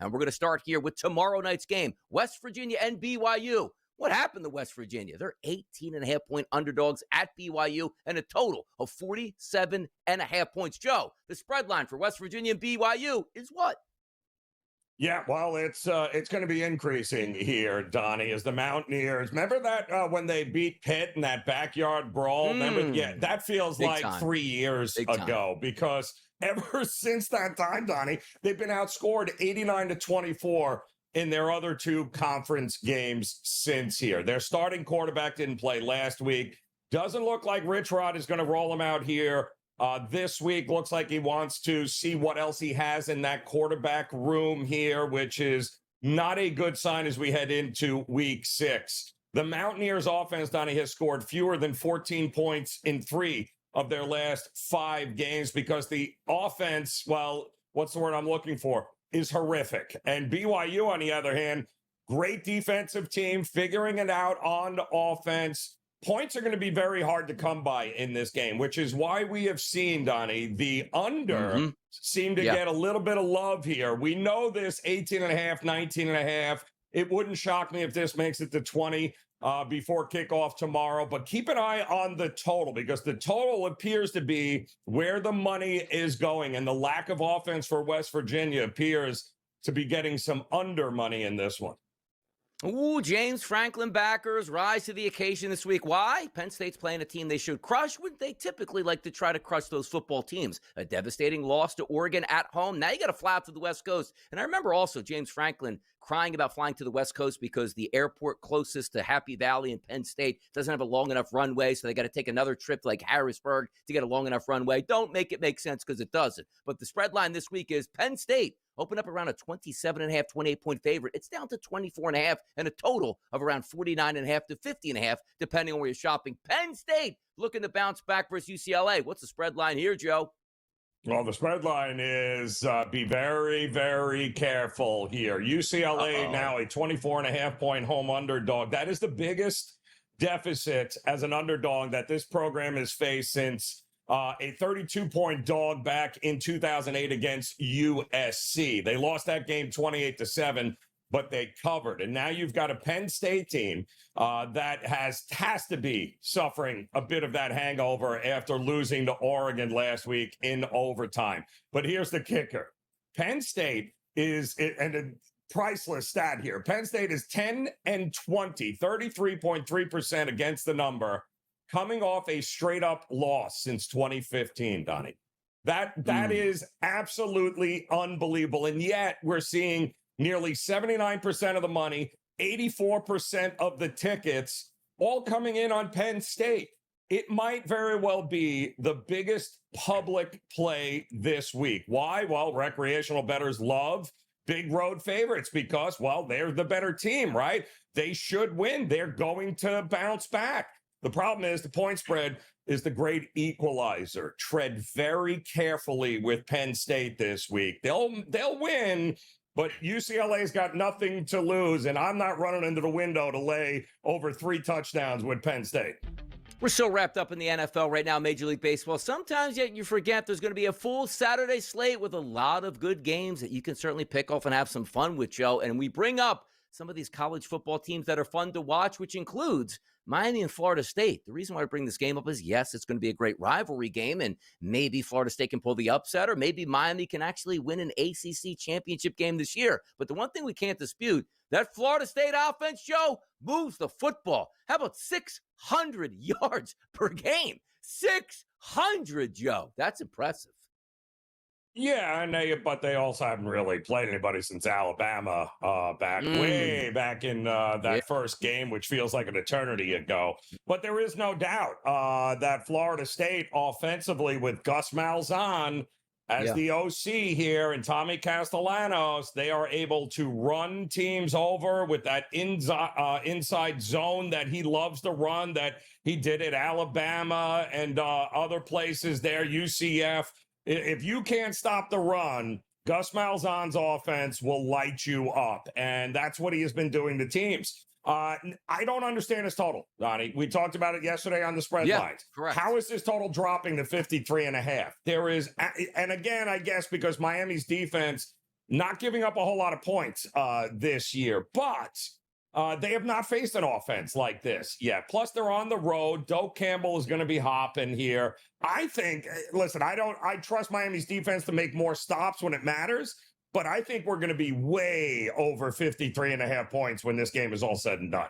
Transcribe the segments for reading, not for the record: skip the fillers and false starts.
And we're going to start here with tomorrow night's game, West Virginia and BYU. What happened to West Virginia? They're 18.5-point underdogs at BYU and a total of 47.5 points. Joe, the spread line for West Virginia and BYU is what? Yeah, well, it's going to be increasing here, Donnie, as the Mountaineers. Remember that when they beat Pitt in that backyard brawl? Remember? Yeah, that feels Big like time. 3 years ago because ever since that time, Donnie, they've been outscored 89-24 in their other two conference games since here. Their starting quarterback didn't play last week. Doesn't look like Rich Rod is going to roll him out here. This week looks like he wants to see what else he has in that quarterback room here, which is not a good sign as we head into week 6. The Mountaineers offense, Donnie, has scored fewer than 14 points in 3 of their last 5 games because the offense, well, what's the word I'm looking for, is horrific. And BYU, on the other hand, great defensive team, figuring it out on offense. Points are going to be very hard to come by in this game, which is why we have seen, Donnie, the under seem to get a little bit of love here. We know this 18.5, 19.5. It wouldn't shock me if this makes it to 20 before kickoff tomorrow. But keep an eye on the total because the total appears to be where the money is going. And the lack of offense for West Virginia appears to be getting some under money in this one. Ooh, James Franklin backers rise to the occasion this week. Why? Penn State's playing a team they should crush. Would they typically like to try to crush those football teams? A devastating loss to Oregon at home. Now you got to fly out to the West Coast. And I remember also James Franklin crying about flying to the West Coast because the airport closest to Happy Valley and Penn State doesn't have a long enough runway, so they got to take another trip to like Harrisburg to get a long enough runway. Don't make it make sense because it doesn't. But the spread line this week is Penn State open up around a 27.5, 28-point favorite. It's down to 24.5 and a total of around 49.5 to 50.5, depending on where you're shopping. Penn State looking to bounce back versus UCLA. What's the spread line here, Joe? Well, the spread line is be very, very careful here. UCLA now a 24.5-point home underdog. That is the biggest deficit as an underdog that this program has faced since a 32-point dog back in 2008 against USC. They lost that game 28-7, but they covered. And now you've got a Penn State team that has to be suffering a bit of that hangover after losing to Oregon last week in overtime. But here's the kicker. Penn State is, and a priceless stat here, Penn State is 10-20, 33.3% against the number, coming off a straight-up loss since 2015, Donnie. That is absolutely unbelievable. And yet we're seeing nearly 79% of the money, 84% of the tickets, all coming in on Penn State. It might very well be the biggest public play this week. Why? Well, recreational bettors love big road favorites because, well, they're the better team, right? They should win. They're going to bounce back. The problem is the point spread is the great equalizer. Tread very carefully with Penn State this week. They'll win, but UCLA's got nothing to lose, and I'm not running into the window to lay over 3 touchdowns with Penn State. We're so wrapped up in the NFL right now, Major League Baseball. Sometimes yet you forget there's going to be a full Saturday slate with a lot of good games that you can certainly pick off and have some fun with, Joe. And we bring up some of these college football teams that are fun to watch, which includes Miami and Florida State. The reason why I bring this game up is, yes, it's going to be a great rivalry game, and maybe Florida State can pull the upset, or maybe Miami can actually win an ACC championship game this year. But the one thing we can't dispute, that Florida State offense, Joe, moves the football. How about 600 yards per game? 600, Joe. That's impressive. Yeah, but they also haven't really played anybody since Alabama way back in that first game, which feels like an eternity ago. But there is no doubt that Florida State offensively with Gus Malzahn as the OC here and Tommy Castellanos, they are able to run teams over with that inside zone that he loves to run, that he did at Alabama and other places there, UCF. If you can't stop the run, Gus Malzahn's offense will light you up, and that's what he has been doing to teams. I don't understand his total, Donnie. We talked about it yesterday on the spread lines. Correct. How is this total dropping to 53.5? There is, and again, I guess because Miami's defense not giving up a whole lot of points this year, but they have not faced an offense like this yet. Plus, they're on the road. Doak Campbell is going to be hopping here. I think, listen, I trust Miami's defense to make more stops when it matters, but I think we're going to be way over 53.5 points when this game is all said and done.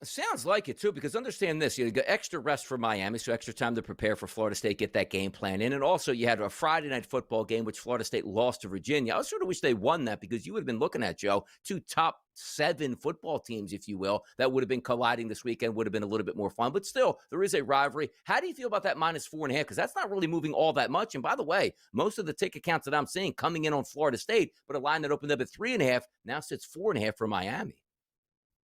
Sounds like it, too, because understand this. You got extra rest for Miami, so extra time to prepare for Florida State, get that game plan in. And also, you had a Friday night football game, which Florida State lost to Virginia. I sort of wish they won that because you would have been looking at, Joe, 2 top 7 football teams, if you will, that would have been colliding this weekend, would have been a little bit more fun. But still, there is a rivalry. How do you feel about that -4.5? Because that's not really moving all that much. And by the way, most of the ticket counts that I'm seeing coming in on Florida State, but a line that opened up at 3.5 now sits 4.5 for Miami.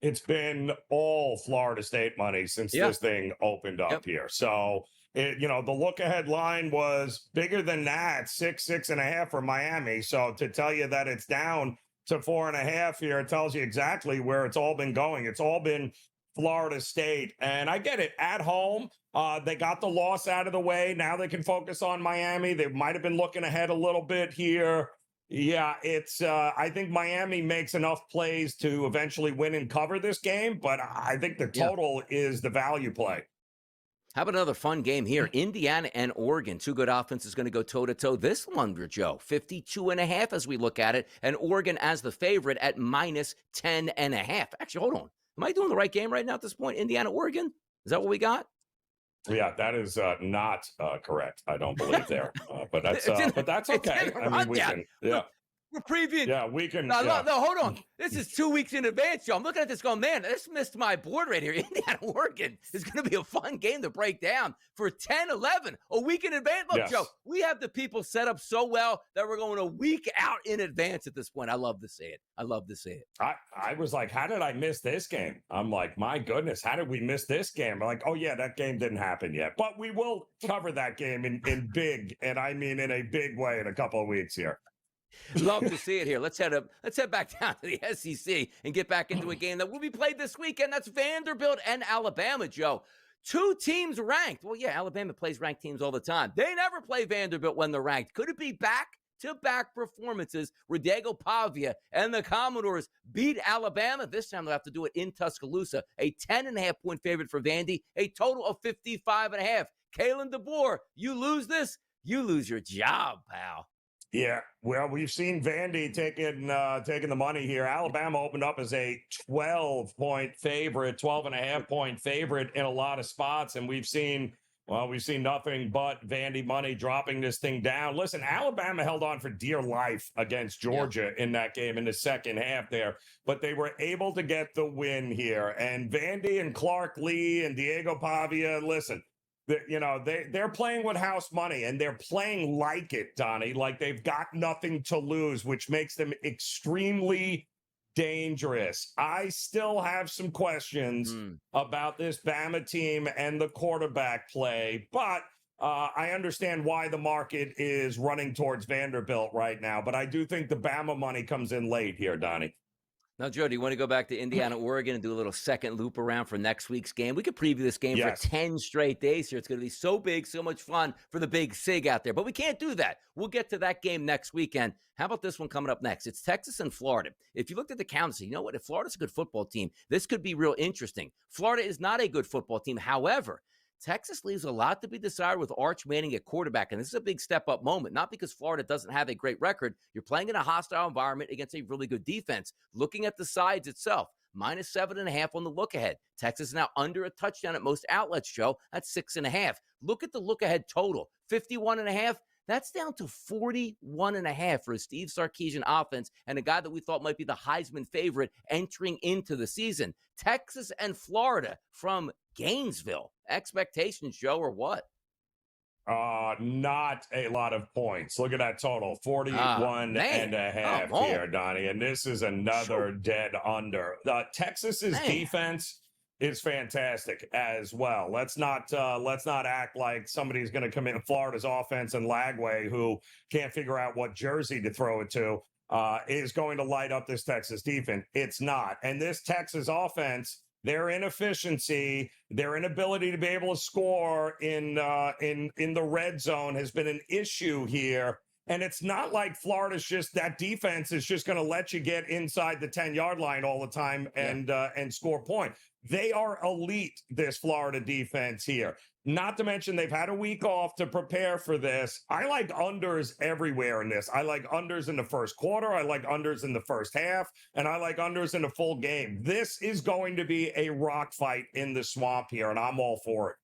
It's been all Florida State money since this thing opened up here. So, the look-ahead line was bigger than that, 6.5 for Miami. So to tell you that it's down to 4.5 here, it tells you exactly where it's all been going. It's all been Florida State. And I get it. At home, they got the loss out of the way. Now they can focus on Miami. They might have been looking ahead a little bit here. Yeah, it's. I think Miami makes enough plays to eventually win and cover this game, but I think the total is the value play. How about another fun game here? Indiana and Oregon. 2 good offenses going to go toe-to-toe. This one, Joe, 52.5 as we look at it, and Oregon as the favorite at -10.5. Actually, hold on. Am I doing the right game right now at this point? Indiana, Oregon? Is that what we got? Yeah, that is not correct. I don't believe there, but that's okay. I mean, we can. Yeah. We're previewing. Yeah, we can. No, hold on. This is 2 weeks in advance, Joe. I'm looking at this going, man, this missed my board right here. Indiana, Oregon is going to be a fun game to break down for 10-11, a week in advance. Look, Joe, we have the people set up so well that we're going a week out in advance at this point. I love to see it. I was like, how did I miss this game? I'm like, my goodness, how did we miss this game? I'm like, oh, yeah, that game didn't happen yet. But we will cover that game in big, and I mean in a big way in a couple of weeks here. Love to see it here. Let's head back down to the SEC and get back into a game that will be played this weekend. That's Vanderbilt and Alabama, Joe. 2 teams ranked. Well, yeah, Alabama plays ranked teams all the time. They never play Vanderbilt when they're ranked. Could it be back-to-back performances where Diego Pavia and the Commodores beat Alabama? This time they'll have to do it in Tuscaloosa. A 10.5-point favorite for Vandy, a total of 55.5. Kalen DeBoer, you lose this, you lose your job, pal. Yeah, well, we've seen Vandy taking the money here. Alabama opened up as a 12-point favorite, 12.5-point favorite in a lot of spots, and we've seen nothing but Vandy money dropping this thing down. Listen, Alabama held on for dear life against Georgia in that game in the second half there, but they were able to get the win here. And Vandy and Clark Lee and Diego Pavia, listen, they're playing with house money, and they're playing like it, Donnie, like they've got nothing to lose, which makes them extremely dangerous. I still have some questions about this Bama team and the quarterback play, but I understand why the market is running towards Vanderbilt right now, but I do think the Bama money comes in late here, Donnie. Now, Joe, do you want to go back to Indiana, Oregon and do a little second loop around for next week's game? We could preview this game for 10 straight days here. It's going to be so big, so much fun for the big SIG out there. But we can't do that. We'll get to that game next weekend. How about this one coming up next? It's Texas and Florida. If you looked at the counts, you know what? If Florida's a good football team, this could be real interesting. Florida is not a good football team. However, Texas leaves a lot to be desired with Arch Manning at quarterback, and this is a big step-up moment, not because Florida doesn't have a great record. You're playing in a hostile environment against a really good defense. Looking at the sides itself, -7.5 on the look-ahead. Texas is now under a touchdown at most outlets, Joe. That's 6.5. Look at the look-ahead total, 51.5. That's down to 41.5 for a Steve Sarkisian offense and a guy that we thought might be the Heisman favorite entering into the season. Texas and Florida from Gainesville. Expectations, Joe, or what? Not a lot of points. Look at that total, 41.5 here, Donnie. And this is another dead under. Texas's defense is fantastic as well. Let's not act like somebody's going to come in Florida's offense and Lagway, who can't figure out what jersey to throw it to, is going to light up this Texas defense. It's not. And this Texas offense, their inefficiency, their inability to be able to score in the red zone has been an issue here. And it's not like Florida's just that defense is just going to let you get inside the 10-yard line all the time and score point. They are elite, this Florida defense here. Not to mention they've had a week off to prepare for this. I like unders everywhere in this. I like unders in the first quarter. I like unders in the first half. And I like unders in the full game. This is going to be a rock fight in the swamp here, and I'm all for it.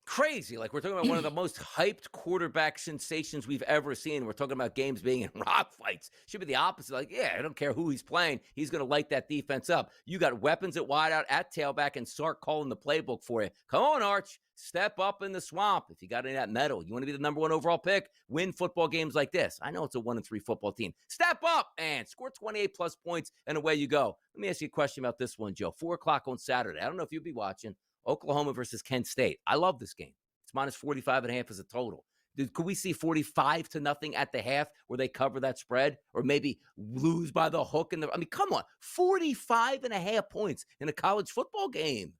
Crazy. Like, we're talking about one of the most hyped quarterback sensations we've ever seen. We're talking about games being in rock fights. Should be the opposite. Like, yeah, I don't care who he's playing. He's going to light that defense up. You got weapons at wideout, at tailback, and Sark calling the playbook for you. Come on, Arch. Step up in the swamp. If you got any of that metal, you want to be the number one overall pick, win football games like this. I know it's a 1-3 football team. Step up and score 28 plus points, and away you go. Let me ask you a question about this one, Joe. 4 o'clock on Saturday. I don't know if you'll be watching. Oklahoma versus Kent State. I love this game. It's minus 45.5 as a total. Could we see 45-0 at the half where they cover that spread, or maybe lose by the hook? I mean, come on, 45.5 points in a college football game.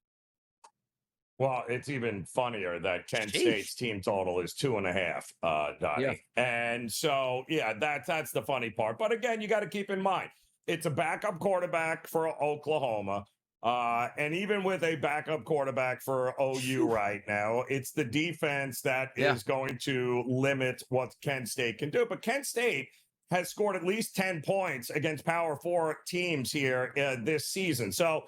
Well, it's even funnier that Kent State's team total is 2.5, Donnie. Yeah. And so, yeah, that's the funny part. But again, you got to keep in mind, it's a backup quarterback for Oklahoma. And even with a backup quarterback for OU right now, it's the defense that is going to limit what Kent State can do. But Kent State has scored at least 10 points against Power 4 teams here this season. So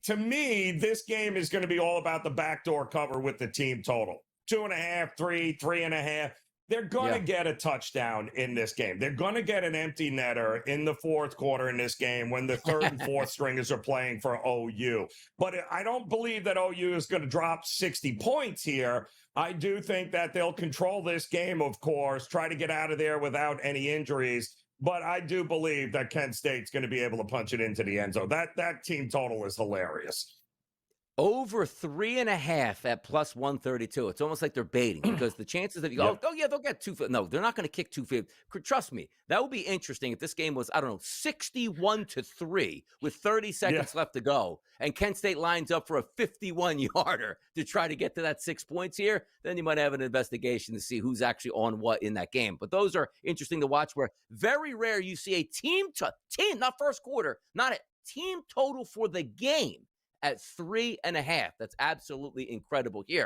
to me, this game is going to be all about the backdoor cover with the team total. 2.5, 3, 3.5. They're going to get a touchdown in this game. They're going to get an empty netter in the fourth quarter in this game when the third and fourth stringers are playing for OU. But I don't believe that OU is going to drop 60 points here. I do think that they'll control this game, of course, try to get out of there without any injuries. But I do believe that Kent State's going to be able to punch it into the end zone. That team total is hilarious. Over 3.5 at plus 132. It's almost like they're baiting, because the chances of you go, they'll get 250. No, they're not going to kick 250. Trust me, that would be interesting if this game was, 61-3 with 30 seconds left to go, and Kent State lines up for a 51-yarder to try to get to that 6 points here. Then you might have an investigation to see who's actually on what in that game. But those are interesting to watch, where very rare you see a team, not first quarter, not a team total for the game at 3.5. That's absolutely incredible here.